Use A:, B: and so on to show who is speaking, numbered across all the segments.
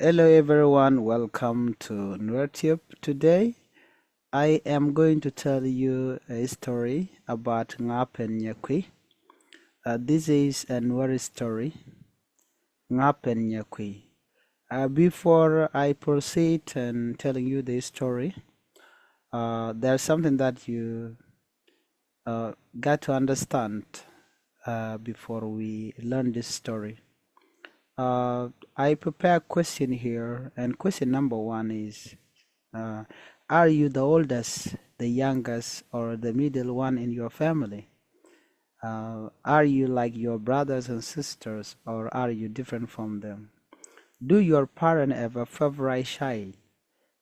A: Hello everyone, welcome to Nuer. Today I am going to tell you a story about ngap and nyakwiy. This is a Nuer story, ngap and nyakwiy. Before I proceed and telling you the story, there's something that you got to understand before we learn this story. I prepare a question here, and question number one is, are you the oldest, the youngest, or the middle one in your family? Are you like your brothers and sisters, or are you different from them? Do your parents have a favorite child?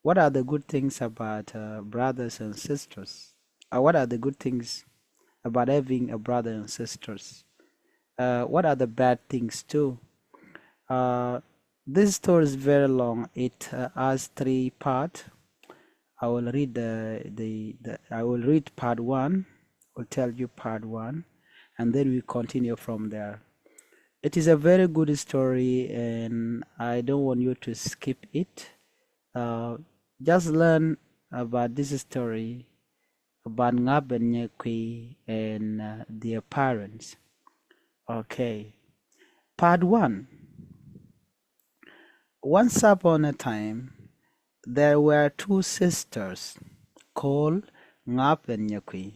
A: What are the good things about brothers and sisters? What are the good things about having a brother and sisters? What are the bad things too? This story is very long. It has 3 parts. I will read I will read part 1. I'll tell you part 1, and then we continue from there. It is a very good story, and I don't want you to skip it. Just learn about this story about ngap and nyakwiy and their parents. Okay, part 1. Once upon a time, there were 2 sisters called ngap and nyakwiy.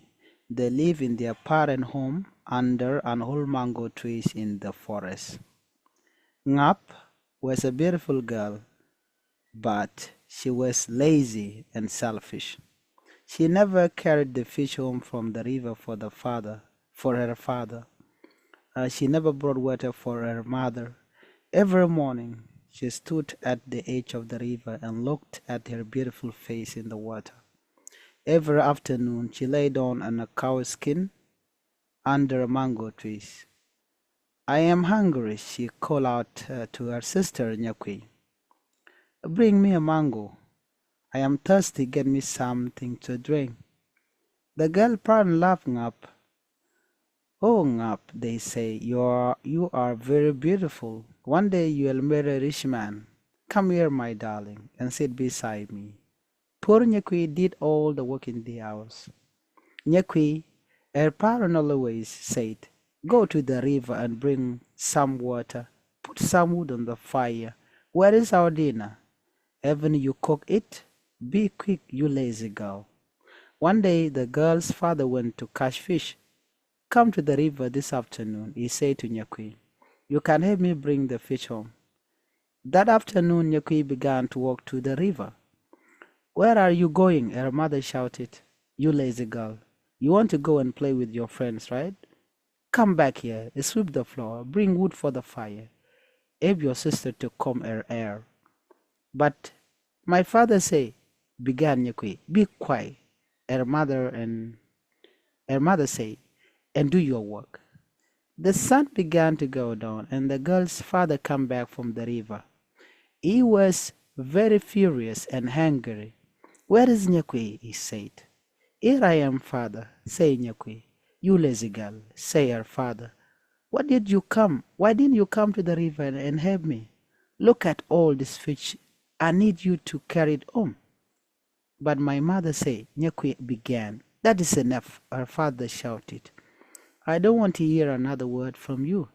A: They live in their parent home under an old mango tree in the forest. Ngap was a beautiful girl, but she was lazy and selfish. She never carried the fish home from the river for her father. She never brought water for her mother. Every morning, she stood at the edge of the river and looked at her beautiful face in the water. Every afternoon, she lay down on a cow skin under a mango tree. I am hungry, she called out to her sister nyakwiy. Bring me a mango. I am thirsty, get me something to drink. The girl parents laughed ngap. Oh ngap, they say, you are very beautiful. One day you will marry a rich man. Come here, my darling, and sit beside me. Poor nyakwiy did all the work in the house. Nyakwiy, her parent always said, go to the river and bring some water. Put some wood on the fire. Where is our dinner? Haven't you cooked it? Be quick, you lazy girl. One day the girl's father went to catch fish. Come to the river this afternoon, he said to nyakwiy. You can help me bring the fish home. That afternoon, nyakwiy began to walk to the river. Where are you going? Her mother shouted. You lazy girl. You want to go and play with your friends, right? Come back here, sweep the floor, bring wood for the fire. Help your sister to comb her hair. But my father say, began nyakwiy, be quiet. Her mother said, and do your work. The sun began to go down, and the girl's father came back from the river. He was very furious and angry. Where is nyakwiy? He said. Here I am, father, say nyakwiy. You lazy girl, say her father. Why didn't you come to the river and help me? Look at all this fish. I need you to carry it home. But my mother said, nyakwiy began. That is enough, her father shouted. I don't want to hear another word from you.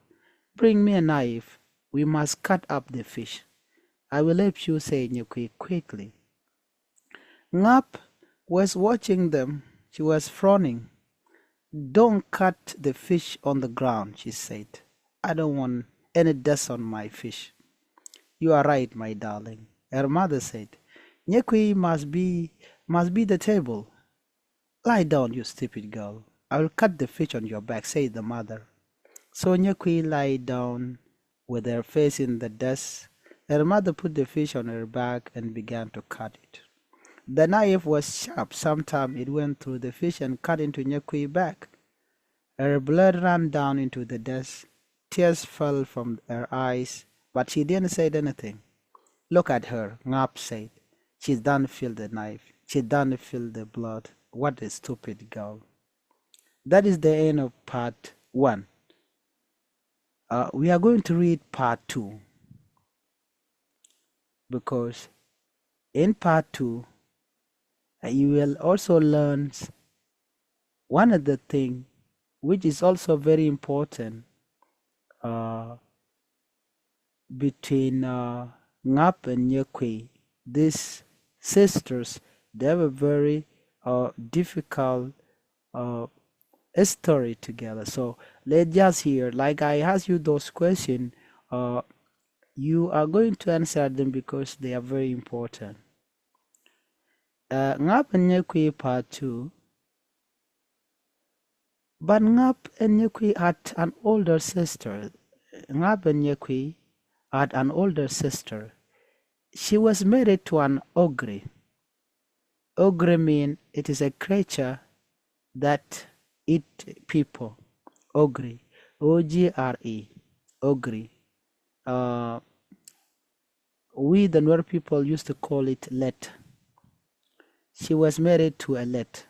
A: Bring me a knife. We must cut up the fish. I will help you, said nyakwiy quickly. Ngap was watching them. She was frowning. Don't cut the fish on the ground, she said. I don't want any dust on my fish. You are right, my darling, her mother said. Nyakwiy must be the table. Lie down, you stupid girl. I will cut the fish on your back, said the mother. So nyakwiy lay down with her face in the dust. Her mother put the fish on her back and began to cut it. The knife was sharp. Sometimes it went through the fish and cut into nyakwiy's back. Her blood ran down into the dust. Tears fell from her eyes, but she didn't say anything. Look at her, ngap said. She doesn't feel the knife. She doesn't feel the blood. What a stupid girl. That is the end of part 1. We are going to read part 2. because in part 2, you will also learn one other thing which is also very important between ngap and nyakwiy. These sisters, they have a very difficult story together. So let's just hear, like I asked you those questions, you are going to answer them because they are very important. Ngap and nyakwiy part 2. But Ngap and nyakwiy had an older sister. Ngap and nyakwiy had an older sister. She was married to an ogre. Ogre means it is a creature that eat people. Ogre. O-G-R-E. Ogre. We the Nuer people used to call it let. She was married to a let,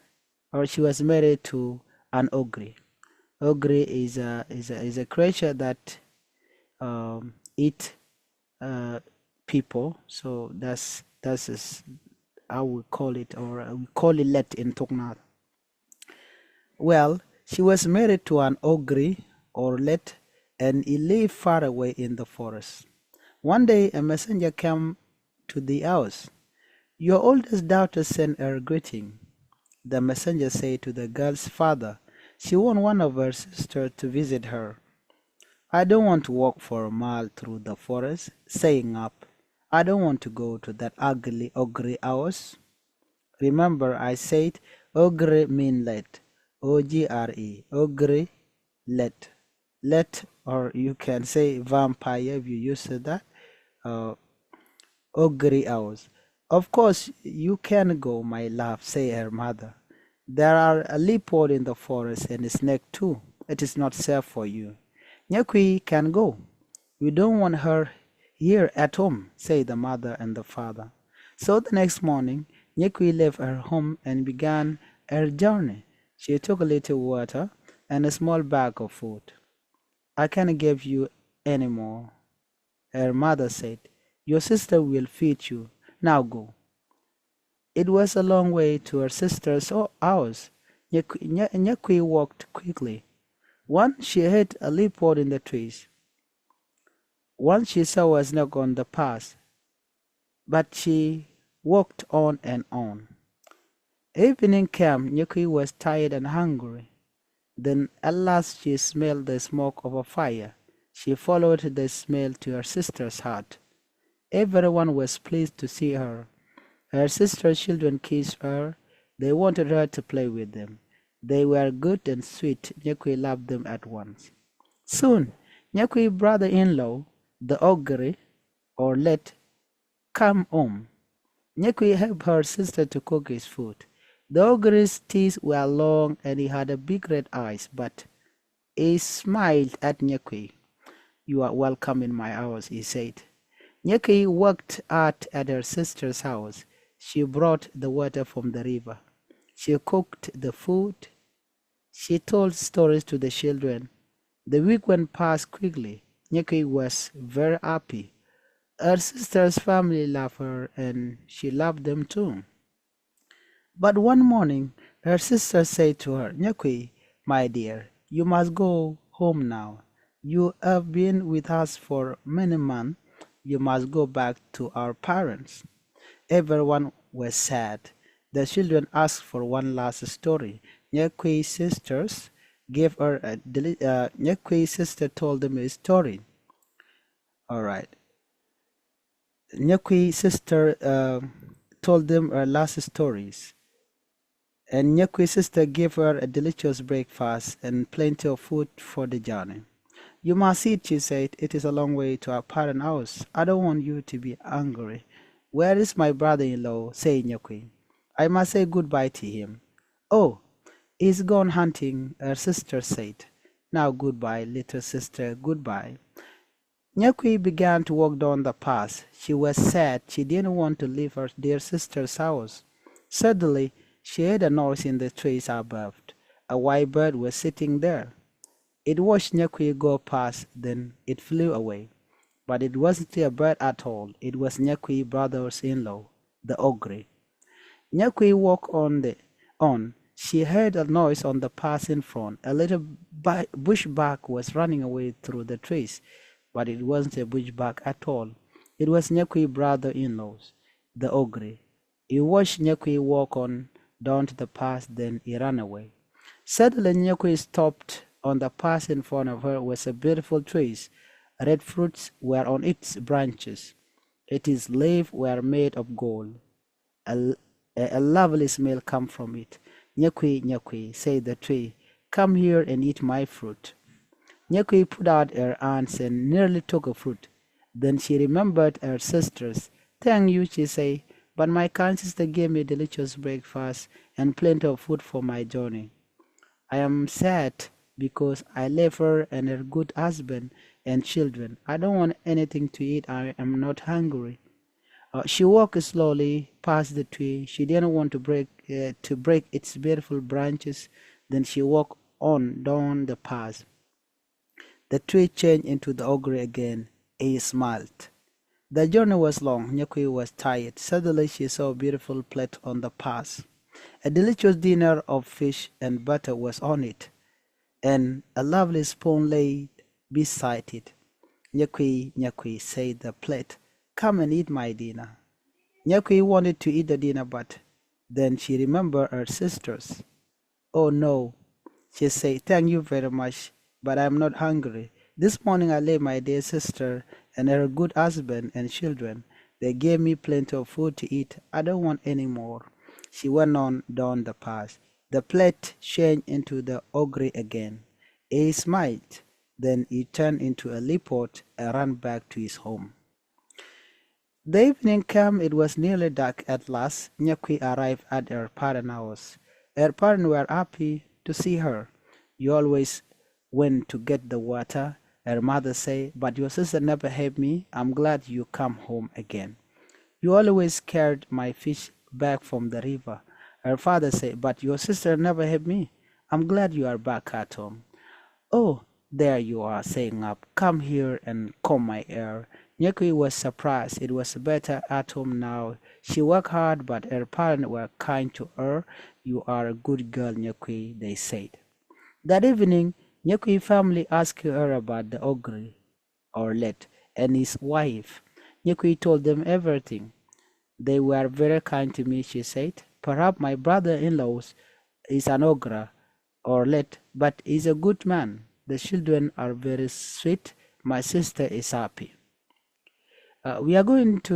A: or she was married to an ogre. Ogre is a creature that eat people. So that's how we call it, or we call it let in Toknar. Well, she was married to an ogre or let, and he lived far away in the forest. One day a messenger came to the house. Your oldest daughter sent her greeting. The messenger said to the girl's father, she want one of her sisters to visit her. I don't want to walk for a mile through the forest, saying up. I don't want to go to that ugly ogre house. Remember I said ogre mean let. O-G-R-E. Ogre, let. Let, or you can say vampire if you use that. Ogre house. Of course you can go, my love, say her mother. There are a leopard in the forest and a snake too. It is not safe for you. Nyakwiy can go. We don't want her here at home, say the mother and the father. So the next morning, Nyakwiy left her home and began her journey. She took a little water and a small bag of food. I can't give you any more, her mother said. Your sister will feed you. Now go. It was a long way to her sister's house. Nyakwiy walked quickly. Once she hit a leopard in the trees. Once she saw a snake on the path. But she walked on and on. Evening came. Nyakwiy was tired and hungry. Then at last she smelled the smoke of a fire. She followed the smell to her sister's hut. Everyone was pleased to see her. Her sister's children kissed her. They wanted her to play with them. They were good and sweet. Nyakwiy loved them at once. Soon, Nyakwiy's brother-in-law, the ogre, or let, came home. Nyakwiy helped her sister to cook his food. The ogre's teeth were long and he had a big red eyes, but he smiled at Nyakwiy. You are welcome in my house, he said. Nyakwiy worked hard at her sister's house. She brought the water from the river. She cooked the food. She told stories to the children. The week went past quickly. Nyakwiy was very happy. Her sister's family loved her and she loved them too. But one morning, her sister said to her, Nyakwiy, my dear, you must go home now. You have been with us for many months. You must go back to our parents. Everyone was sad. The children asked for one last story. Nyakwiy's sisters gave her Nyakwiy's sister told them a story. All right. Nyakwiy's sister told them her last stories. And Nyakwiy's sister gave her a delicious breakfast and plenty of food for the journey. You must eat, she said. It is a long way to our parent house. I don't want you to be hungry. Where is my brother-in-law? Said Nyakwiy. I must say goodbye to him. Oh, he's gone hunting, her sister said. Now goodbye, little sister, goodbye. Nyakwiy began to walk down the path. She was sad. She didn't want to leave her dear sister's house. Suddenly, she heard a noise in the trees above. A white bird was sitting there. It watched Nyakwiy go past, then it flew away. but it wasn't a bird at all. It was Nyakwiy brothers-in-law, the ogre. Nyakwiy walked on. She heard a noise on the path in front. A little bushback was running away through the trees, but it wasn't a bushback at all. It was Nyakwiy brother-in-laws, the ogre. He watched Nyakwiy walk on down to the path, then he ran away. Suddenly Nyakwiy stopped. On the path in front of her was a beautiful tree. Red fruits were on its branches. Its leaves were made of gold. A lovely smell came from it. Nyakwiy, Nyakwiy, said the tree, come here and eat my fruit. Nyakwiy put out her hands and nearly took a fruit. Then she remembered her sisters. Thank you, she said, but my kind sister gave me a delicious breakfast and plenty of food for my journey. I am sad because I left her and her good husband and children. I don't want anything to eat. I am not hungry. She walked slowly past the tree. She didn't want to break its beautiful branches. Then she walked on down the path. The tree changed into the ogre again. He smiled. The journey was long. Nyakwiy was tired. Suddenly she saw a beautiful plate on the path. A delicious dinner of fish and butter was on it, and a lovely spoon lay beside it. Nyakwiy, Nyakwiy, said the plate, come and eat my dinner. Nyakwiy wanted to eat the dinner, but then she remembered her sisters. Oh no, she said, thank you very much, but I am not hungry. This morning I left my dear sister and her good husband and children. They gave me plenty of food to eat. I don't want any more. She went on down the path. The plate changed into the ogre again. He smiled. Then he turned into a leopard and ran back to his home. The evening came. It was nearly dark at last. Nyakwiy arrived at her parents' house. Her parents were happy to see her. You always went to get the water, her mother said, but your sister never helped me. I'm glad you come home again. You always carried my fish back from the river. Her father said, but your sister never helped me. I'm glad you are back at home. Oh, there you are, said ngap. Come here and comb my hair. Nyakwiy was surprised. It was better at home now. She worked hard, but her parents were kind to her. You are a good girl, Nyakwiy, they said. That evening, Nyakwiy family asked her about the ogre, or Let, and his wife. Nyakwiy told them everything. They were very kind to me, she said. Perhaps my brother-in-law is an ogre, or Let, but he's a good man. The children are very sweet. My sister is happy. We are going to